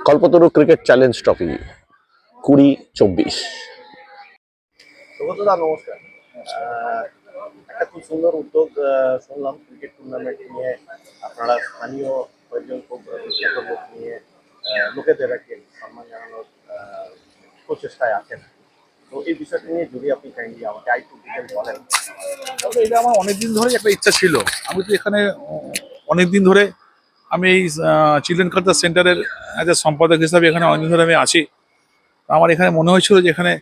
কল্পতরু cricket challenge trophy 2024। সুব্রতদা নমস্কার। একটা খুব সুন্দর উদ্যোগ শুনলাম, ক্রিকেট টুর্নামেন্ট নিয়ে আপনারা স্থানীয় কয়েকজন খুব বিখ্যাত লোক নিয়ে লোকেদের আর কি সম্মান জানানোর প্রচেষ্টায় আছেন। তো এই বিষয়টা নিয়ে যদি আপনি কাইন্ডলি আমাকে আরেকটু ডিটেল বলেন। তবে এটা আমার অনেকদিন ধরে একটা ইচ্ছা ছিল। আমি তো এখানে অনেকদিন ধরে আমি এই চিলড্রেন কালচার সেন্টারের অ্যাজ এ সম্পাদক হিসাবে এখানে অনেকদিন ধরে আমি আছি। আমার এখানে মনে হয়েছিল যে এখানে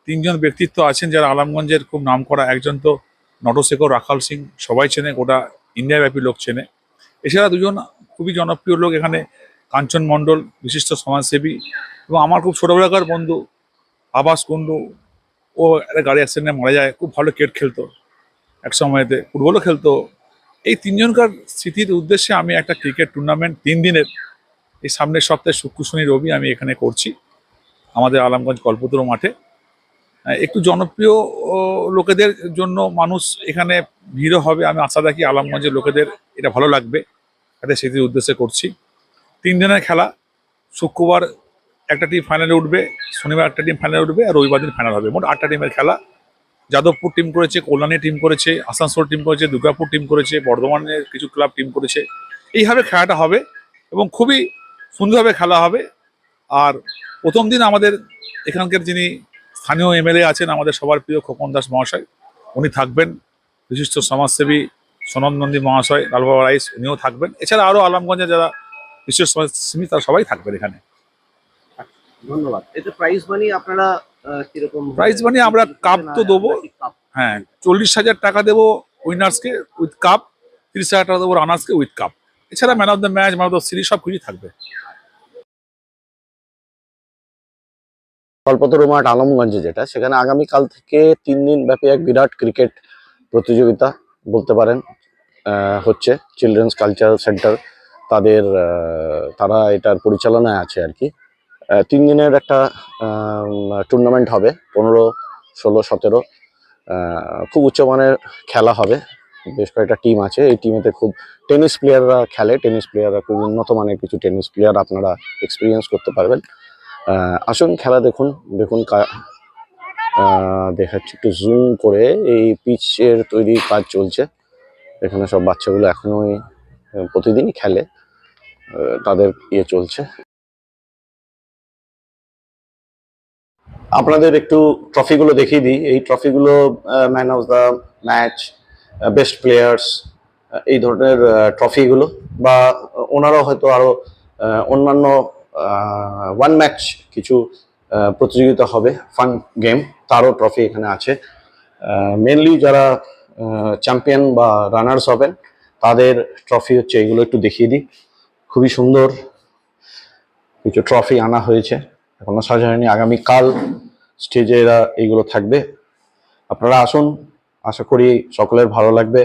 তিনজন ব্যক্তিত্ব আছেন যারা আলমগঞ্জের খুব নাম করা। একজন তো নটশেখর রাখাল সিং, সবাই চেনে, গোটা ইন্ডিয়াব্যাপী লোক চেনে। এছাড়া দুজন খুবই জনপ্রিয় লোক এখানে, কাঞ্চন মণ্ডল, বিশিষ্ট সমাজসেবী, এবং আমার খুব ছোটবেলাকার বন্ধু আবাস কুন্ডু। ও একটা গাড়ি অ্যাক্সিডেন্টে মারা যায়, খুব ভালো ক্রিকেট খেলতো, এক সময়তে ফুটবলও খেলতো। এই তিনজনকার স্মৃতির উদ্দেশ্যে আমি একটা ক্রিকেট টুর্নামেন্ট 3 দিনের এই সামনের সপ্তাহে শুক্র শনি রবি আমি এখানে করছি আমাদের আলমগঞ্জ কল্পতরু মাঠে। একটু জনপ্রিয় লোকেদের জন্য মানুষ এখানে ভিড়ও হবে, আমি আশা রাখি আলমগঞ্জের লোকেদের এটা ভালো লাগবে। এটা স্মৃতির উদ্দেশ্যে করছি। 3 দিনের খেলা, শুক্রবার একটা টিম ফাইনালে উঠবে, শনিবার একটা টিম ফাইনালে উঠবে, আর রবিবার দিন ফাইনাল হবে। মোট 8টা টিমের খেলা। যাদবপুর টিম করেছে, কল্যাণী টিম করেছে, আসানসোল টিম করেছে, দুর্গাপুর টিম করেছে, বর্ধমানের কিছু ক্লাব টিম করেছে। এইভাবে খেলাটা হবে এবং খুবই সুন্দরভাবে খেলা হবে। আর প্রথম দিন আমাদের এখানকার যিনি স্থানীয় এমএলএ আছেন, আমাদের সবার প্রিয় খোকন দাস মহাশয়, উনি থাকবেন। বিশিষ্ট সমাজসেবী সনদ নন্দী মহাশয়, লালবাবা রাইস, উনিও থাকবেন। এছাড়া আরও আলমগঞ্জে যারা বিশিষ্ট সমাজসেবী তারা সবাই থাকবেন এখানে। ধন্যবাদ। এতে প্রাইজ মানি আপনারা কিরকম? প্রাইজ মানি আমরা কাপ তো দেবো, হ্যাঁ, 40,000 টাকা দেবো উইনার্সকে উইথ কাপ, 30,000 টাকা দেবো রানার্সকে উইথ কাপ। এছাড়া man of the match, man of the series সব কিছুই থাকবে। কল্পতরু মাঠ আলমগঞ্জে যেটা, সেখানে আগামীকাল থেকে 3 দিন ব্যাপী এক বিরাট ক্রিকেট প্রতিযোগিতা বলতে পারেন হচ্ছে। চিলড্রেন্স কালচারাল সেন্টার তারা এটার পরিচালনায় আছে আর কি। 3 দিনের একটা টুর্নামেন্ট হবে, 15, 16, 17। খুব উচ্চমানের খেলা হবে। বেশ কয়েকটা টিম আছে, এই টিমেতে খুব টেনিস প্লেয়াররা খেলে। টেনিস প্লেয়াররা খুব উন্নত মানের কিছু টেনিস প্লেয়ার আপনারা এক্সপিরিয়েন্স করতে পারবেন। আসুন খেলা দেখুন। দেখাচ্ছি একটু জুম করে। এই পিচের তৈরি কাজ চলছে এখানে। সব বাচ্চাগুলো এখনোই প্রতিদিনই খেলে, তাদের ইয়ে চলছে। আপনাদের একটু ট্রফিগুলো দেখিয়ে দিই। এই ট্রফিগুলো man of the match, best players, এই ধরনের ট্রফিগুলো। বা ওনারাও হয়তো আরো অন্যান্য ওয়ান ম্যাচ কিছু প্রতিযোগিতা হবে, ফান গেম, তারও ট্রফি এখানে আছে। মেনলি যারা চ্যাম্পিয়ন বা রানার্স হবেন তাদের ট্রফি হচ্ছে এগুলো। একটু দেখিয়ে দিই। খুবই সুন্দর কিছু ট্রফি আনা হয়েছে, এখনো সাজায়নি। আগামীকাল স্টেজে এরা এইগুলো থাকবে। আপনারা আসুন, আশা করি সকলের ভালো লাগবে।